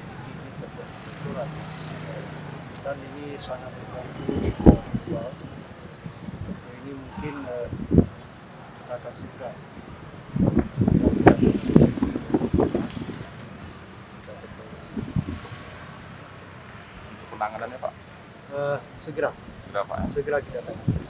ini terjadi benturan, dan ini sangat mengganggu visual. Ini mungkin kita akan segera penanganannya Pak? segera Segera Pak? Segera kita tangani.